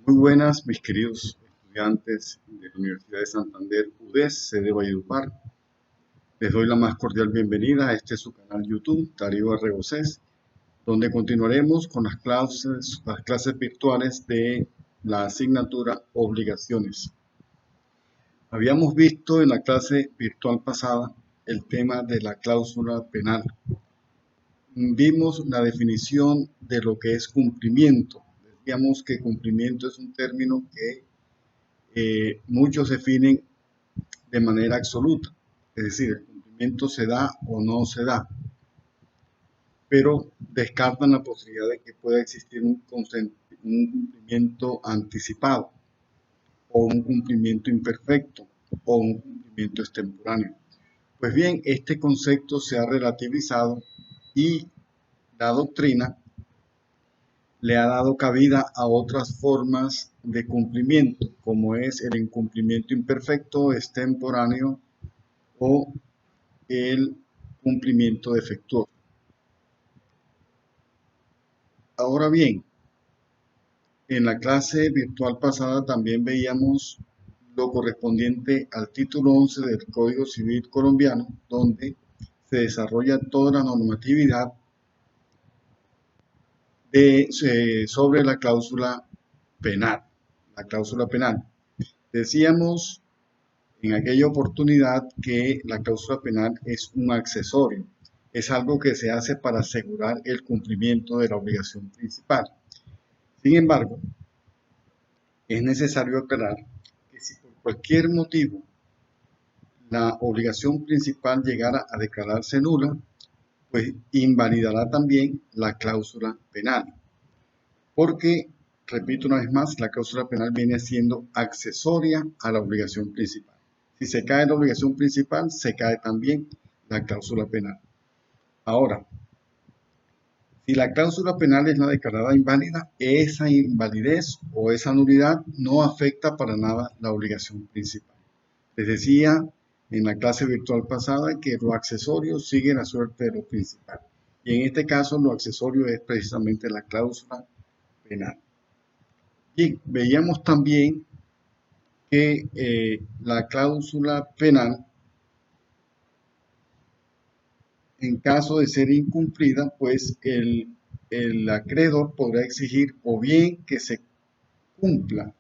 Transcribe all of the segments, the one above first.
Muy buenas, mis queridos estudiantes de la Universidad de Santander, UDES, sede Valledupar. Les doy la más cordial bienvenida a este su canal YouTube, Darío Arregocés, donde continuaremos con las clases virtuales de la asignatura Obligaciones. Habíamos visto en la clase virtual pasada el tema de la cláusula penal. Vimos la definición de lo que es cumplimiento. Decíamos que cumplimiento es un término que muchos definen de manera absoluta, es decir, el cumplimiento se da o no se da, pero descartan la posibilidad de que pueda existir un cumplimiento anticipado o un cumplimiento imperfecto o un cumplimiento extemporáneo. Pues bien, este concepto se ha relativizado y la doctrina le ha dado cabida a otras formas de cumplimiento, como es el incumplimiento imperfecto, extemporáneo o el cumplimiento defectuoso. Ahora bien, en la clase virtual pasada también veíamos lo correspondiente al título 11 del Código Civil colombiano, donde se desarrolla toda la normatividad sobre la cláusula penal. La cláusula penal. Decíamos en aquella oportunidad que la cláusula penal es un accesorio, es algo que se hace para asegurar el cumplimiento de la obligación principal. Sin embargo, es necesario aclarar que si por cualquier motivo la obligación principal llegara a declararse nula, pues invalidará también la cláusula penal. Porque, repito una vez más, la cláusula penal viene siendo accesoria a la obligación principal. Si se cae la obligación principal, se cae también la cláusula penal. Ahora, si la cláusula penal es la declarada inválida, esa invalidez o esa nulidad no afecta para nada la obligación principal. Les decía en la clase virtual pasada que lo accesorio sigue la suerte de lo principal. Y en este caso, lo accesorio es precisamente la cláusula penal. Y veíamos también que la cláusula penal, en caso de ser incumplida, pues el acreedor podrá exigir o bien que se cumpla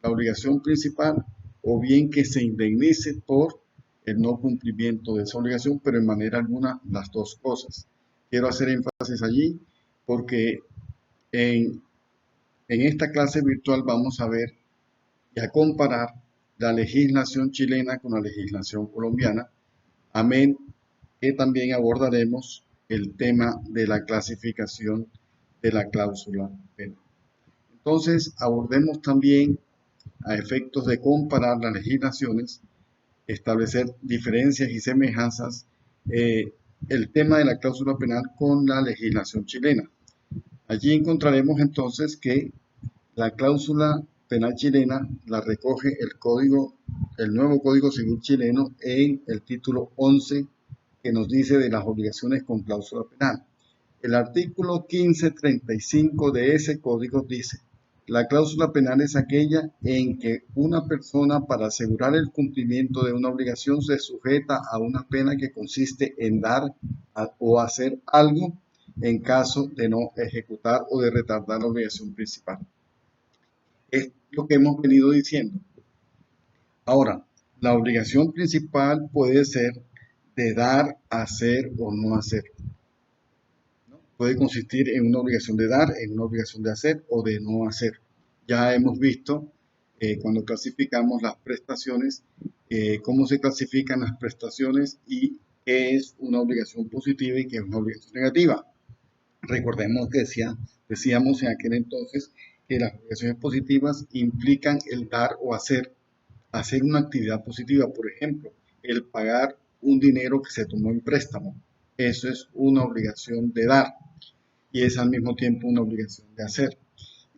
la obligación principal o bien que se indemnice por el no cumplimiento de esa obligación, pero en manera alguna las dos cosas. Quiero hacer énfasis allí porque en esta clase virtual vamos a ver y a comparar la legislación chilena con la legislación colombiana, amén que también abordaremos el tema de la clasificación de la cláusula penal. Entonces, abordemos también, a efectos de comparar las legislaciones, establecer diferencias y semejanzas, el tema de la cláusula penal con la legislación chilena. Allí encontraremos entonces que la cláusula penal chilena la recoge el nuevo Código Civil chileno en el título 11 que nos dice de las obligaciones con cláusula penal. El artículo 1535 de ese código dice: la cláusula penal es aquella en que una persona, para asegurar el cumplimiento de una obligación, se sujeta a una pena que consiste en dar o hacer algo en caso de no ejecutar o de retardar la obligación principal. Es lo que hemos venido diciendo. Ahora, la obligación principal puede ser de dar, hacer o no hacer. Puede consistir en una obligación de dar, en una obligación de hacer o de no hacer. Ya hemos visto cuando clasificamos las prestaciones, cómo se clasifican las prestaciones y qué es una obligación positiva y qué es una obligación negativa. Recordemos que decíamos en aquel entonces que las obligaciones positivas implican el dar o hacer una actividad positiva, por ejemplo, el pagar un dinero que se tomó en préstamo. Eso es una obligación de dar y es al mismo tiempo una obligación de hacer.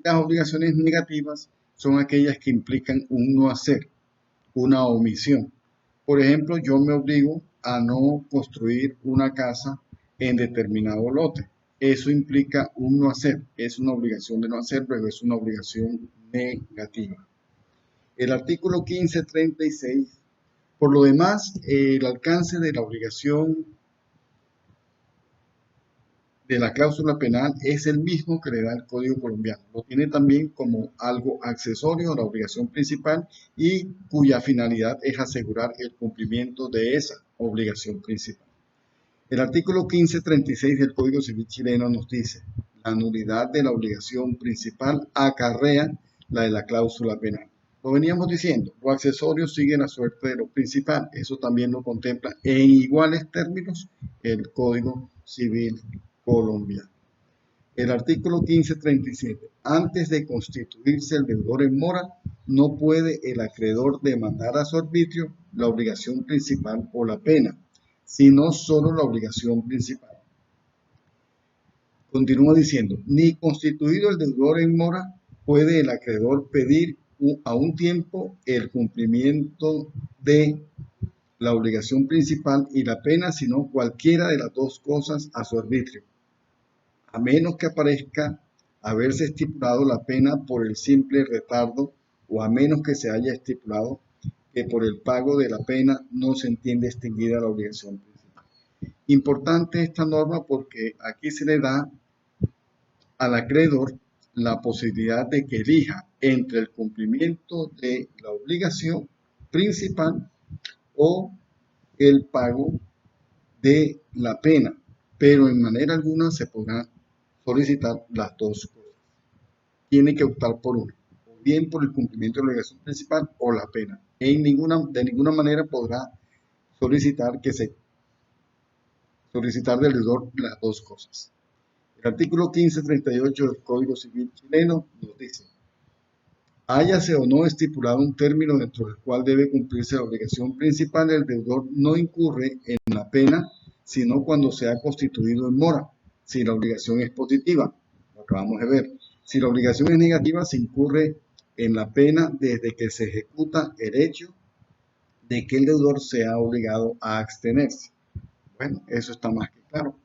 Las obligaciones negativas son aquellas que implican un no hacer, una omisión. Por ejemplo, yo me obligo a no construir una casa en determinado lote. eso implica un no hacer. Es una obligación de no hacer, pero es una obligación negativa. El artículo 1536, por lo demás, el alcance de la obligación de la cláusula penal es el mismo que le da el Código colombiano. Lo tiene también como algo accesorio a la obligación principal y cuya finalidad es asegurar el cumplimiento de esa obligación principal. El artículo 1536 del Código Civil chileno nos dice: la nulidad de la obligación principal acarrea la de la cláusula penal. Lo veníamos diciendo, lo accesorio sigue la suerte de lo principal. Eso también lo contempla en iguales términos el Código Civil colombiano. El artículo 1537. Antes de constituirse el deudor en mora, no puede el acreedor demandar a su arbitrio la obligación principal o la pena, sino solo la obligación principal. Continúa diciendo: ni constituido el deudor en mora, puede el acreedor pedir a un tiempo el cumplimiento de la obligación principal y la pena, sino cualquiera de las dos cosas a su arbitrio, a menos que aparezca haberse estipulado la pena por el simple retardo, o a menos que se haya estipulado que por el pago de la pena no se entiende extinguida la obligación principal. Importante esta norma porque aquí se le da al acreedor la posibilidad de que elija entre el cumplimiento de la obligación principal o el pago de la pena, pero en manera alguna se podrá solicitar las dos cosas. Tiene que optar por uno, o bien por el cumplimiento de la obligación principal o la pena. De ninguna manera podrá solicitar del deudor las dos cosas. El artículo 1538 del Código Civil chileno nos dice: háyase o no estipulado un término dentro del cual debe cumplirse la obligación principal, el deudor no incurre en la pena sino cuando se ha constituido en mora, si la obligación es positiva. Lo acabamos de ver. Si la obligación es negativa, se incurre en la pena desde que se ejecuta el hecho de que el deudor sea obligado a abstenerse. Bueno, eso está más que claro.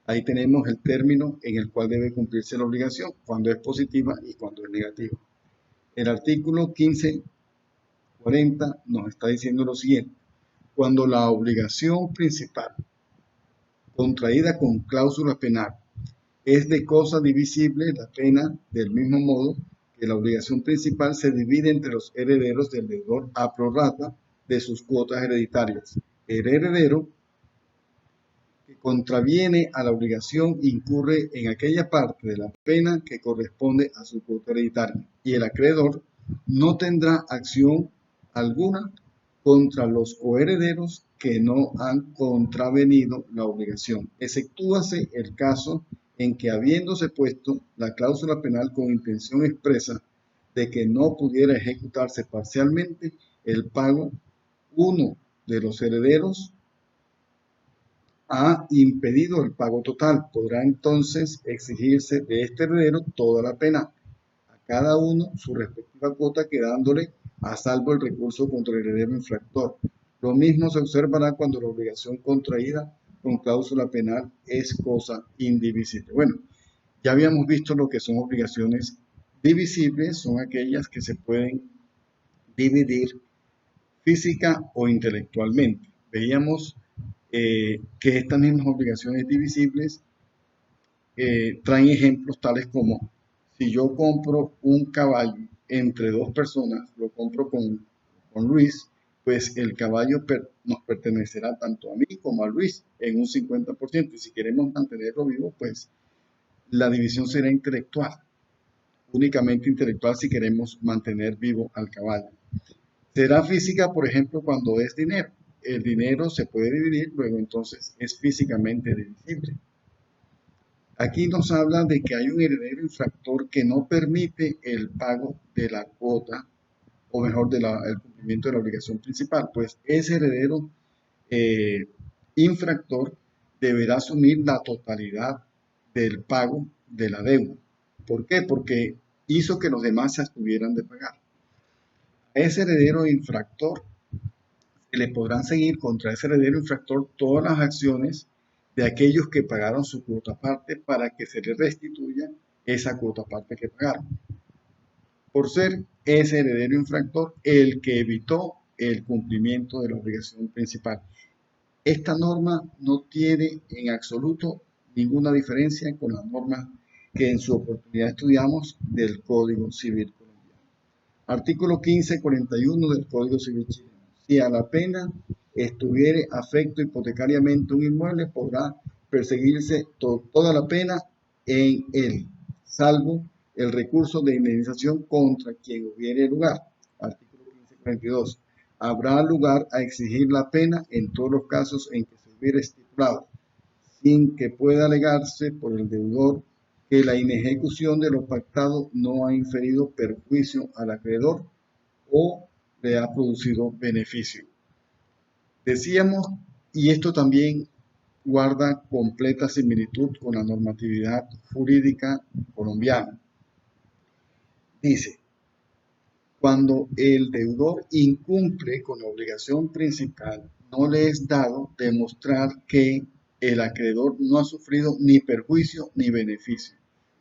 Ahí tenemos el término en el cual debe cumplirse la obligación, cuando es positiva y cuando es negativa. El artículo 1540 nos está diciendo lo siguiente: cuando la obligación principal contraída con cláusula penal es de cosa divisible, la pena, del mismo modo que la obligación principal, se divide entre los herederos del deudor a prorrata de sus cuotas hereditarias. El heredero que contraviene a la obligación incurre en aquella parte de la pena que corresponde a su cuota hereditaria, y el acreedor no tendrá acción alguna contra los coherederos que no han contravenido la obligación, exceptúase el caso en que, habiéndose puesto la cláusula penal con intención expresa de que no pudiera ejecutarse parcialmente el pago, uno de los herederos ha impedido el pago total. Podrá entonces exigirse de este heredero toda la pena, a cada uno su respectiva cuota, quedándole a salvo el recurso contra el heredero infractor. Lo mismo se observará cuando la obligación contraída con cláusula penal es cosa indivisible. Bueno, ya habíamos visto lo que son obligaciones divisibles, son aquellas que se pueden dividir física o intelectualmente. Veíamos que estas mismas obligaciones divisibles traen ejemplos tales como: si yo compro un caballo entre dos personas, lo compro con Luis, pues el caballo nos pertenecerá tanto a mí como a Luis en un 50%, y si queremos mantenerlo vivo, pues la división será intelectual, únicamente intelectual, si queremos mantener vivo al caballo. Será física, por ejemplo, cuando es dinero. El dinero se puede dividir, luego entonces es físicamente divisible. Aquí nos habla de que hay un heredero infractor que no permite el pago de la cuota, o mejor, el cumplimiento de la obligación principal. Pues ese heredero infractor deberá asumir la totalidad del pago de la deuda. ¿Por qué? Porque hizo que los demás se abstuvieran de pagar. A ese heredero infractor se le podrán seguir contra ese heredero infractor todas las acciones de aquellos que pagaron su cuota parte para que se les restituya esa cuota parte que pagaron, por ser ese heredero infractor el que evitó el cumplimiento de la obligación principal. Esta norma no tiene en absoluto ninguna diferencia con las normas que en su oportunidad estudiamos del Código Civil colombiano. Artículo 1541 del Código Civil chileno. Si a la pena estuviere afecto hipotecariamente un inmueble, podrá perseguirse toda la pena en él, salvo el recurso de indemnización contra quien hubiere lugar. Artículo 1542. Habrá lugar a exigir la pena en todos los casos en que se hubiera estipulado, sin que pueda alegarse por el deudor que la inejecución de lo pactado no ha inferido perjuicio al acreedor o le ha producido beneficio. Decíamos, y esto también guarda completa similitud con la normatividad jurídica colombiana. Dice, cuando el deudor incumple con la obligación principal, no le es dado demostrar que el acreedor no ha sufrido ni perjuicio ni beneficio.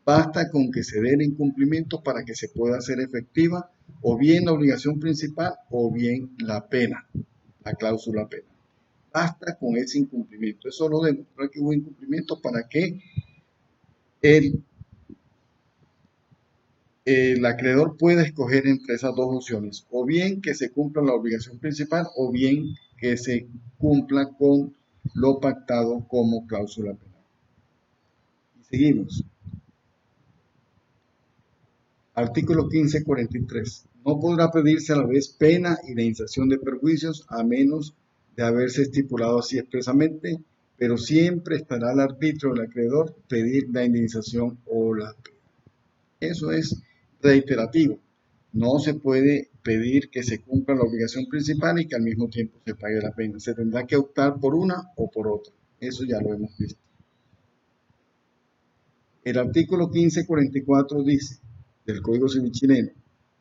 Basta con que se dé el incumplimiento para que se pueda hacer efectiva o bien la obligación principal o bien la pena, la cláusula penal. Basta con ese incumplimiento. Eso solo demuestra que hubo incumplimiento para que el acreedor puede escoger entre esas dos opciones, o bien que se cumpla la obligación principal o bien que se cumpla con lo pactado como cláusula penal. Y seguimos. Artículo 1543. No podrá pedirse a la vez pena y la indemnización de perjuicios a menos de haberse estipulado así expresamente, pero siempre estará al arbitrio del acreedor pedir la indemnización o la pena. Eso es reiterativo. No se puede pedir que se cumpla la obligación principal y que al mismo tiempo se pague la pena. Se tendrá que optar por una o por otra. Eso ya lo hemos visto. El artículo 1544 dice del Código Civil chileno,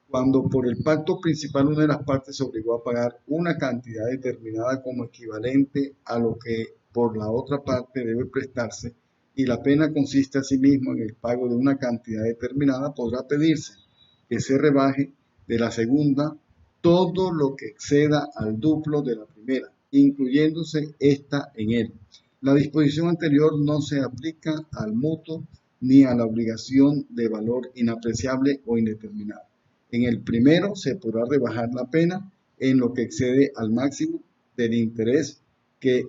cuando por el pacto principal una de las partes se obligó a pagar una cantidad determinada como equivalente a lo que por la otra parte debe prestarse, y la pena consiste asimismo en el pago de una cantidad determinada, podrá pedirse que se rebaje de la segunda todo lo que exceda al duplo de la primera, incluyéndose esta en él. La disposición anterior no se aplica al mutuo ni a la obligación de valor inapreciable o indeterminado. En el primero se podrá rebajar la pena en lo que excede al máximo del interés que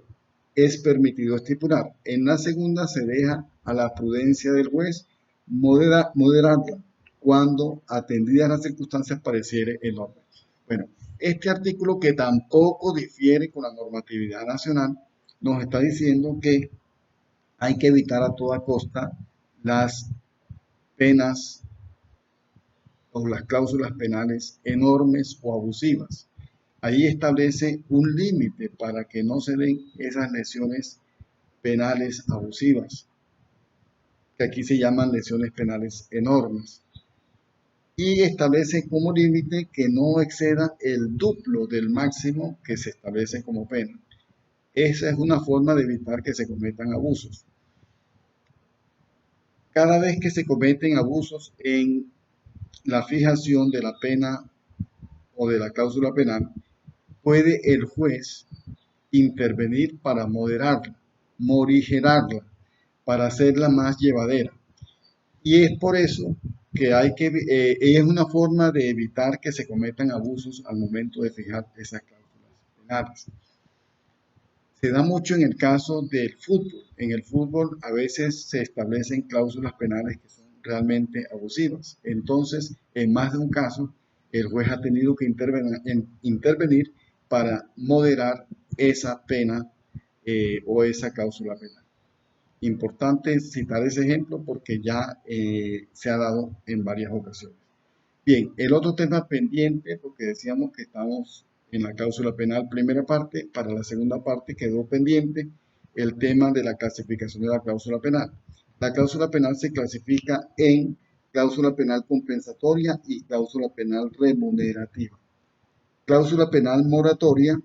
es permitido estipular. En la segunda se deja a la prudencia del juez moderarla cuando, atendidas las circunstancias, pareciere enorme. Bueno, este artículo, que tampoco difiere con la normatividad nacional, nos está diciendo que hay que evitar a toda costa las penas o las cláusulas penales enormes o abusivas. Ahí establece un límite para que no se den esas lesiones penales abusivas, que aquí se llaman lesiones penales enormes. Y establece como límite que no exceda el duplo del máximo que se establece como pena. Esa es una forma de evitar que se cometan abusos. Cada vez que se cometen abusos en la fijación de la pena o de la cláusula penal, puede el juez intervenir para moderarla, morigerarla, para hacerla más llevadera. Y es por eso que es una forma de evitar que se cometan abusos al momento de fijar esas cláusulas penales. Se da mucho en el caso del fútbol. En el fútbol a veces se establecen cláusulas penales que son realmente abusivas. Entonces, en más de un caso, el juez ha tenido que intervenir para moderar esa pena o esa cláusula penal. Importante citar ese ejemplo porque ya se ha dado en varias ocasiones. Bien, el otro tema pendiente, porque decíamos que estamos en la cláusula penal primera parte, para la segunda parte quedó pendiente el tema de la clasificación de la cláusula penal. La cláusula penal se clasifica en cláusula penal compensatoria y cláusula penal remunerativa. Cláusula penal moratoria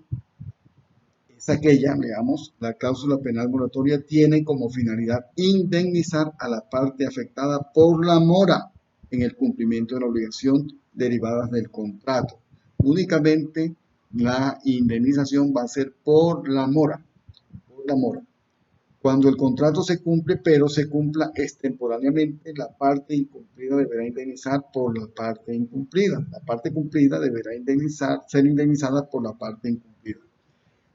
es aquella, digamos, la cláusula penal moratoria tiene como finalidad indemnizar a la parte afectada por la mora en el cumplimiento de la obligación derivadas del contrato. Únicamente la indemnización va a ser por la mora, por la mora. Cuando el contrato se cumple, pero se cumpla extemporáneamente, la parte incumplida deberá indemnizar por la parte incumplida. La parte cumplida deberá ser indemnizada por la parte incumplida.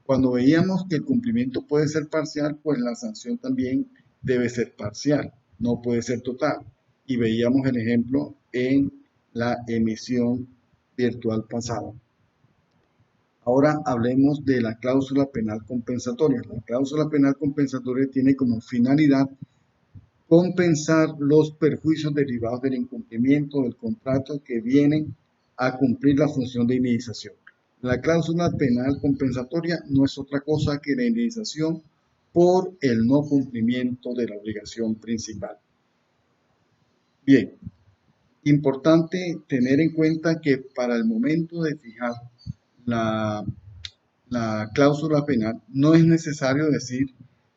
Cuando veíamos que el cumplimiento puede ser parcial, pues la sanción también debe ser parcial, no puede ser total. Y veíamos el ejemplo en la emisión virtual pasada. Ahora hablemos de la cláusula penal compensatoria. La cláusula penal compensatoria tiene como finalidad compensar los perjuicios derivados del incumplimiento del contrato que vienen a cumplir la función de indemnización. La cláusula penal compensatoria no es otra cosa que la indemnización por el no cumplimiento de la obligación principal. Bien, importante tener en cuenta que para el momento de fijar la cláusula penal, no es necesario decir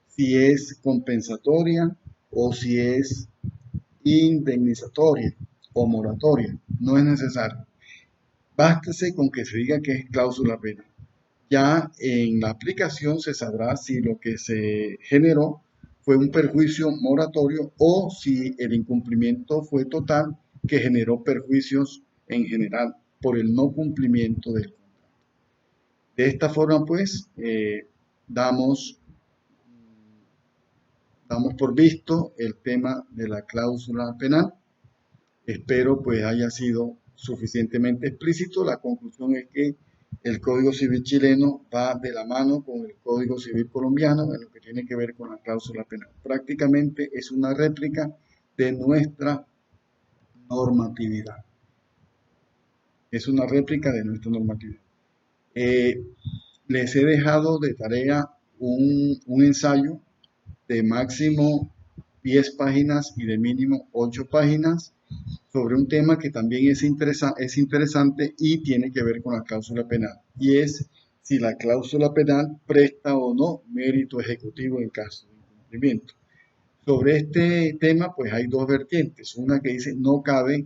si es compensatoria o si es indemnizatoria o moratoria. No es necesario. Bástese con que se diga que es cláusula penal. Ya en la aplicación se sabrá si lo que se generó fue un perjuicio moratorio o si el incumplimiento fue total que generó perjuicios en general por el no cumplimiento del contrato. De esta forma, pues, damos por visto el tema de la cláusula penal. Espero pues haya sido suficientemente explícito. La conclusión es que el Código Civil chileno va de la mano con el Código Civil colombiano en lo que tiene que ver con la cláusula penal. Prácticamente es una réplica de nuestra normatividad. Es una réplica de nuestra normatividad. Les he dejado de tarea un ensayo de máximo 10 páginas y de mínimo 8 páginas sobre un tema que también es interesante y tiene que ver con la cláusula penal, y es si la cláusula penal presta o no mérito ejecutivo en caso de incumplimiento. Sobre este tema, pues hay dos vertientes, una que dice no cabe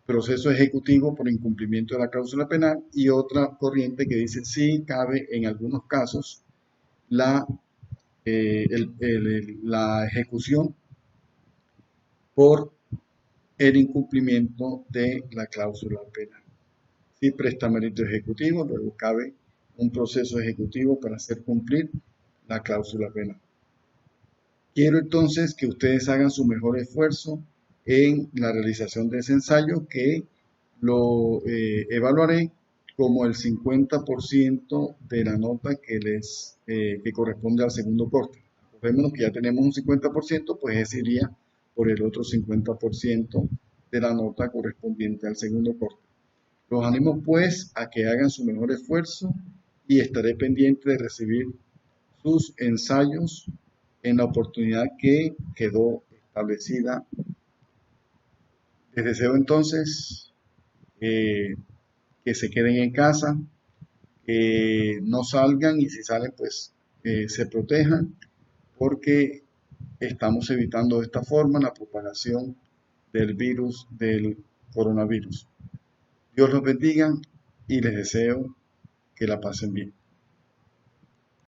proceso ejecutivo por incumplimiento de la cláusula penal y otra corriente que dice sí cabe en algunos casos la ejecución por el incumplimiento de la cláusula penal. Si presta mérito ejecutivo, luego cabe un proceso ejecutivo para hacer cumplir la cláusula penal. Quiero entonces que ustedes hagan su mejor esfuerzo en la realización de ese ensayo, que lo evaluaré como el 50% de la nota que corresponde al segundo corte. Acordémonos que ya tenemos un 50%, pues ese iría por el otro 50% de la nota correspondiente al segundo corte. Los animo pues a que hagan su mejor esfuerzo y estaré pendiente de recibir sus ensayos en la oportunidad que quedó establecida. Les deseo entonces que se queden en casa, que no salgan y si salen pues se protejan, porque estamos evitando de esta forma la propagación del virus, del coronavirus. Dios los bendiga y les deseo que la pasen bien.